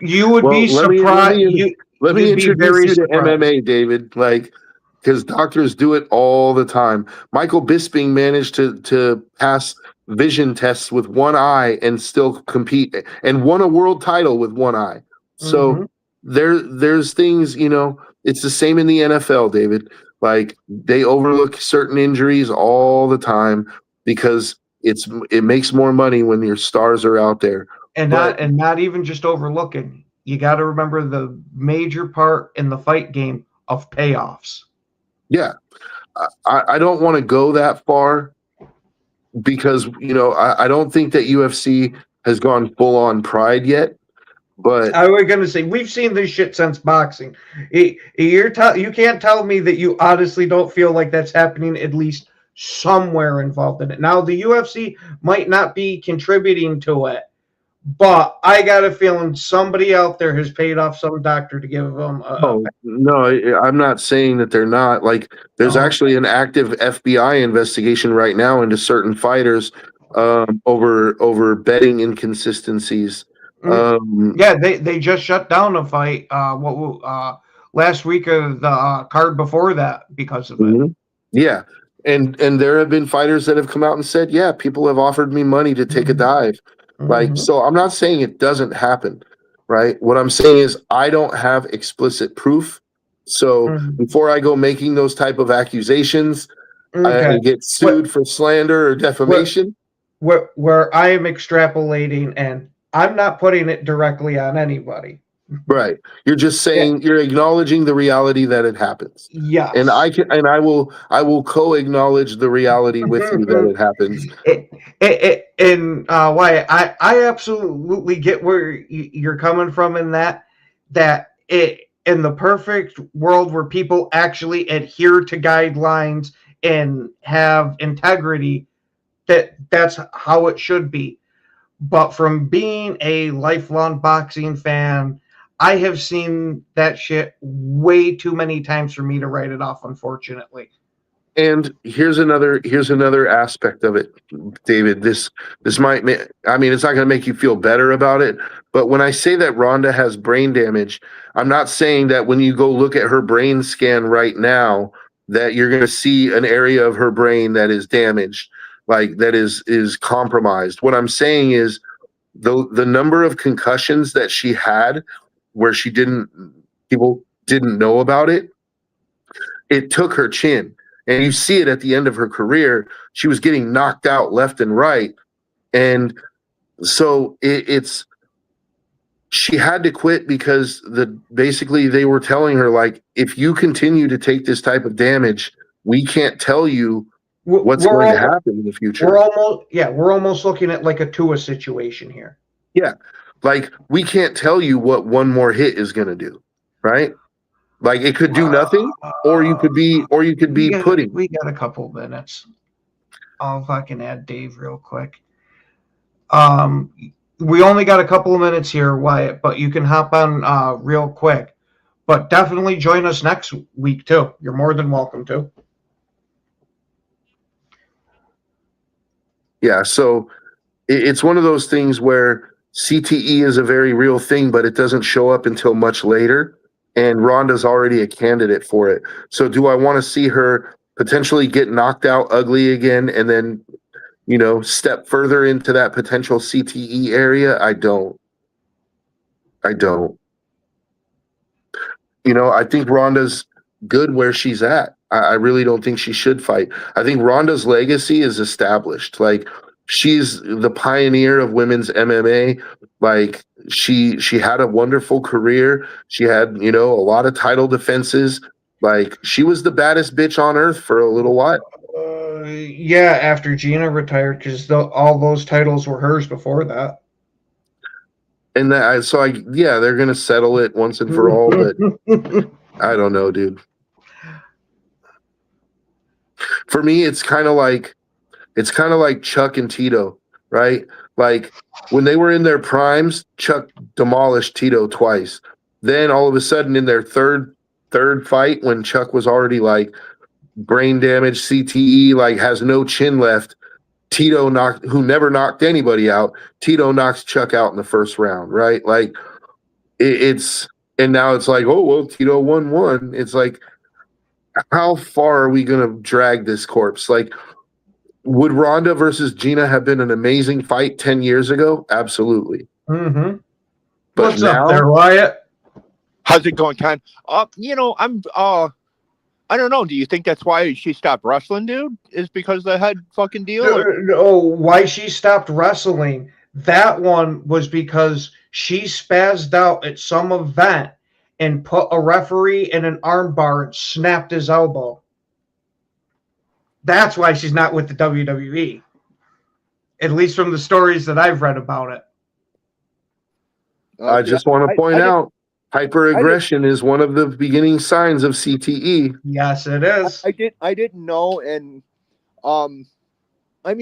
You would be surprised. Let me introduce you to MMA, David. Like, because doctors do it all the time. Michael Bisping managed to pass vision tests with one eye and still compete, and won a world title with one eye. So there's things, it's the same in the NFL, David. Like, they overlook certain injuries all the time because it makes more money when your stars are out there. And not even just overlooking. You got to remember the major part in the fight game of payoffs. Yeah. I don't want to go that far because, I don't think that UFC has gone full on pride yet. But I was going to say, we've seen this shit since boxing. You can't tell me that you honestly don't feel like that's happening at least somewhere involved in it. Now, the UFC might not be contributing to it, but I got a feeling somebody out there has paid off some doctor to give them no, I'm not saying that they're not. Like, there's actually an active FBI investigation right now into certain fighters over betting inconsistencies. They just shut down a fight last week of the card before that because of it. Yeah. And there have been fighters that have come out and said, yeah, people have offered me money to take a dive. Like, so I'm not saying it doesn't happen, right? What I'm saying is I don't have explicit proof. So before I go making those type of accusations, I get sued for slander or defamation. Where I am extrapolating, and I'm not putting it directly on anybody. Right. You're just saying, you're acknowledging the reality that it happens. Yeah. And I will co-acknowledge the reality with you that it happens. Why I absolutely get where you're coming from in that in the perfect world where people actually adhere to guidelines and have integrity, that's how it should be. But from being a lifelong boxing fan, I have seen that shit way too many times for me to write it off, unfortunately. And here's another aspect of it, David. This might it's not going to make you feel better about it, but when I say that Ronda has brain damage, I'm not saying that when you go look at her brain scan right now that you're going to see an area of her brain that is damaged, like that is compromised. What I'm saying is the number of concussions that she had where people didn't know about it, it took her chin. And you see it at the end of her career. She was getting knocked out left and right. And so it's she had to quit because basically they were telling her, like, if you continue to take this type of damage, we can't tell you what's going to happen in the future. We're almost looking at like a Tua situation here. Yeah. Like, we can't tell you what one more hit is going to do, right? Like, it could do nothing, or you could be pudding. We got a couple minutes. I'll fucking add Dave real quick. We only got a couple of minutes here, Wyatt, but you can hop on real quick. But definitely join us next week too. You're more than welcome to. Yeah, so it's one of those things where CTE is a very real thing, but it doesn't show up until much later. And Ronda's already a candidate for it. So do I want to see her potentially get knocked out ugly again and then, step further into that potential CTE area? I don't. I think Ronda's good where she's at. I really don't think she should fight. I think Ronda's legacy is established. Like, she's the pioneer of women's MMA. Like, she had a wonderful career. She had, a lot of title defenses. Like, she was the baddest bitch on earth for a little while. Yeah, after Gina retired, because all those titles were hers before that. And they're gonna settle it once and for all. But I don't know, dude. For me, it's kind of like Chuck and Tito, right? Like, when they were in their primes, Chuck demolished Tito twice. Then all of a sudden, in their third fight, when Chuck was already like brain damage, CTE, like has no chin left, who never knocked anybody out, Tito knocks Chuck out in the first round, right? Like, and now it's like, oh, well, Tito won. It's like, how far are we going to drag this corpse? Like, would Ronda versus Gina have been an amazing fight 10 years ago? Absolutely. Mm-hmm. But what's now, up there, Wyatt? How's it going, Ken? I don't know. Do you think that's why she stopped wrestling, dude? Is because of the head fucking deal? No, why she stopped wrestling? That one was because she spazzed out at some event and put a referee in an armbar and snapped his elbow. That's why she's not with the WWE. At least from the stories that I've read about it. I just want to point out, hyperaggression is one of the beginning signs of CTE. Yes, it is. I didn't know, and I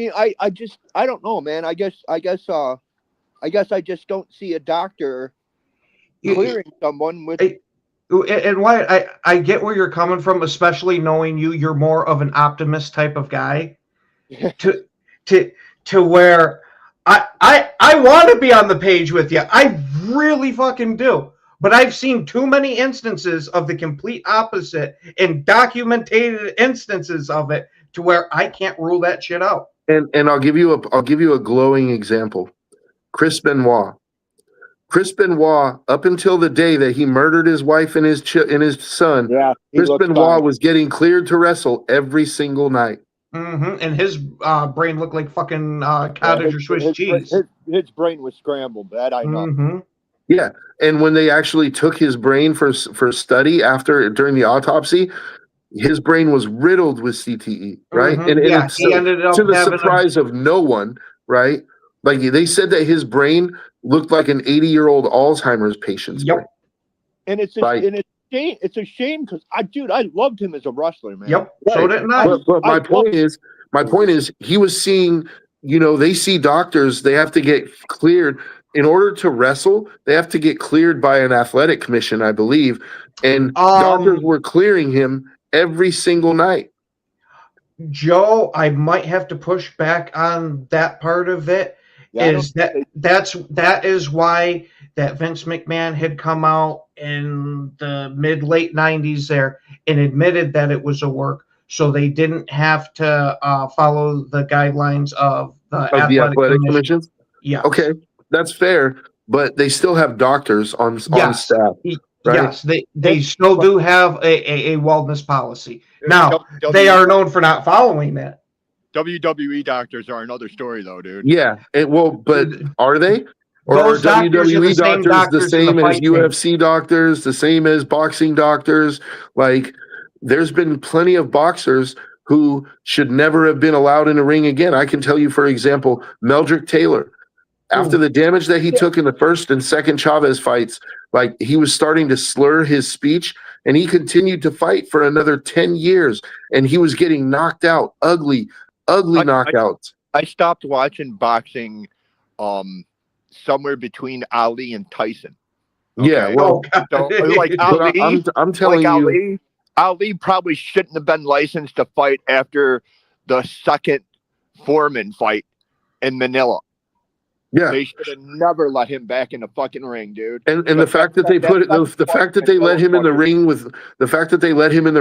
don't know, man. I guess I just don't see a doctor clearing someone with. And why I get where you're coming from, especially knowing you're more of an optimist type of guy. to where I want to be on the page with you. I really fucking do. But I've seen too many instances of the complete opposite and documented instances of it to where I can't rule that shit out. And I'll give you a glowing example. Chris Benoit. Chris Benoit, up until the day that he murdered his wife and his son, Chris Benoit was getting cleared to wrestle every single night. Mm-hmm. And his brain looked like fucking cottage or Swiss cheese. His brain was scrambled. That I know. Mm-hmm. Yeah, and when they actually took his brain for study during the autopsy, his brain was riddled with CTE, right? Mm-hmm. And he ended up to the surprise of no one, right? Like, they said that his brain looked like an 80-year-old Alzheimer's patient's brain. And it's a shame because I loved him as a wrestler, man. Yep. Right. So did I. But my point is he was seeing, they see doctors, they have to get cleared. In order to wrestle, they have to get cleared by an athletic commission, I believe. And doctors were clearing him every single night. Joe, I might have to push back on that part of it. That is why that Vince McMahon had come out in the mid-late 90s there and admitted that it was a work, so they didn't have to follow the guidelines of the athletic commissions. Yeah. Okay. That's fair, but they still have doctors on staff. Right? Yes, they still do have a wellness policy. Now, they are known for not following that. WWE doctors are another story, though, dude. Yeah, but are they? Or Those are doctors are WWE the same doctors the doctors in the same as fight game. UFC doctors, the same as boxing doctors? Like, there's been plenty of boxers who should never have been allowed in a ring again. I can tell you, for example, Meldrick Taylor. After the damage that he took in the first and second Chavez fights, like, he was starting to slur his speech, and he continued to fight for another 10 years, and he was getting knocked out, ugly knockouts. I stopped watching boxing somewhere between Ali and Tyson. Okay? Yeah, well, So, like Ali, I'm telling you, Ali probably shouldn't have been licensed to fight after the second Foreman fight in Manila. yeah. They should have never let him back in the fucking ring, dude. And the fact that they the fact that they let him in the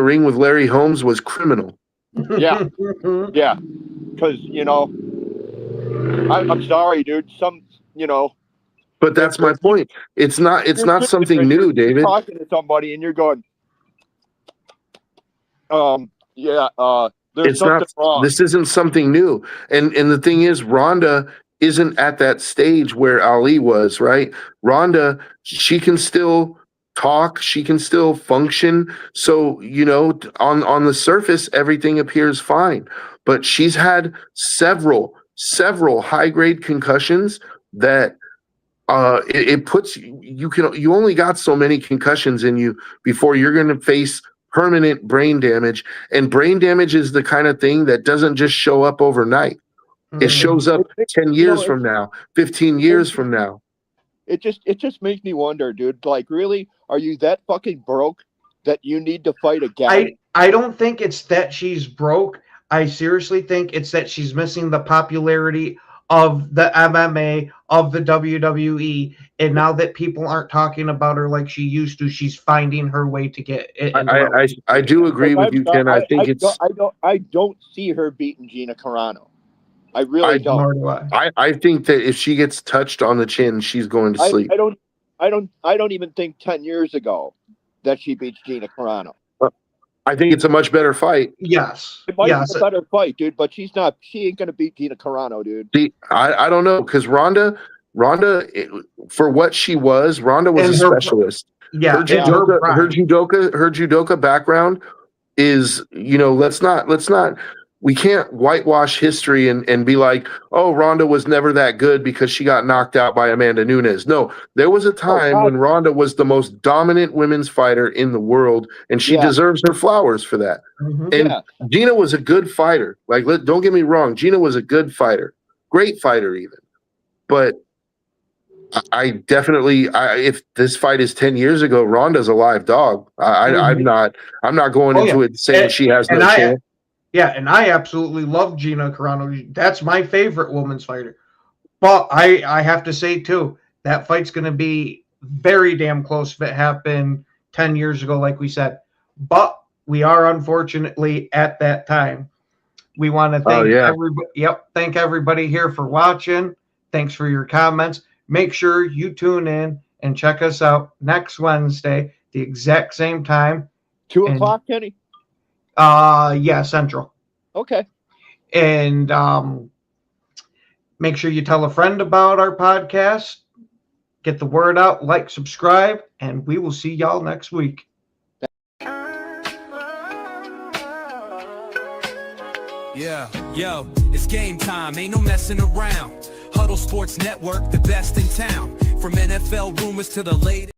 ring with Larry Holmes was criminal. Yeah, yeah, because I'm sorry, dude. But that's my point. It's not something new, David. Talking to somebody and you're going, there's something wrong. This isn't something new. And the thing is, Ronda isn't at that stage where Ali was, right? Ronda, she can still talk, she can still function. So, on the surface, everything appears fine. But she's had several high-grade concussions that it puts you only got so many concussions in you before you're going to face permanent brain damage. And brain damage is the kind of thing that doesn't just show up overnight. It shows up 10 years from now, 15 years from now. It just makes me wonder, dude. Like, really, are you that fucking broke that you need to fight again? I don't think it's that she's broke. I seriously think it's that she's missing the popularity of the MMA, of the WWE, and now that people aren't talking about her like she used to, she's finding her way to get it. I do agree with you, Ken. I don't see her beating Gina Carano. I really don't. I think that if she gets touched on the chin, she's going to sleep. I don't even think 10 years ago that she beats Gina Carano. I think it's a much better fight. Yes. It might be a better fight, dude, but she ain't going to beat Gina Carano, dude. See, I don't know, because Ronda, for what she was, Ronda was a specialist. Yeah. Her judoka background is, we can't whitewash history and be like, oh, Ronda was never that good because she got knocked out by Amanda Nunes. No, there was a time when Ronda was the most dominant women's fighter in the world, and she deserves her flowers for that. Mm-hmm. And Gina was a good fighter. Like, don't get me wrong, Gina was a good fighter, great fighter even. But I definitely, if this fight is 10 years ago, Ronda's a live dog. I'm not going into it saying she has no chance. Yeah, and I absolutely love Gina Carano. That's my favorite women's fighter. But I have to say, too, that fight's going to be very damn close if it happened 10 years ago, like we said. But we are, unfortunately, at that time. We want to thank everybody. Yep, thank everybody here for watching. Thanks for your comments. Make sure you tune in and check us out next Wednesday, the exact same time. 2 o'clock, Kenny? Yeah, Central. Okay. And make sure you tell a friend about our podcast. Get the word out, like, subscribe, and we will see y'all next week. Yeah, yo, it's game time, ain't no messing around. Huddle Sports Network, the best in town. From NFL rumors to the latest.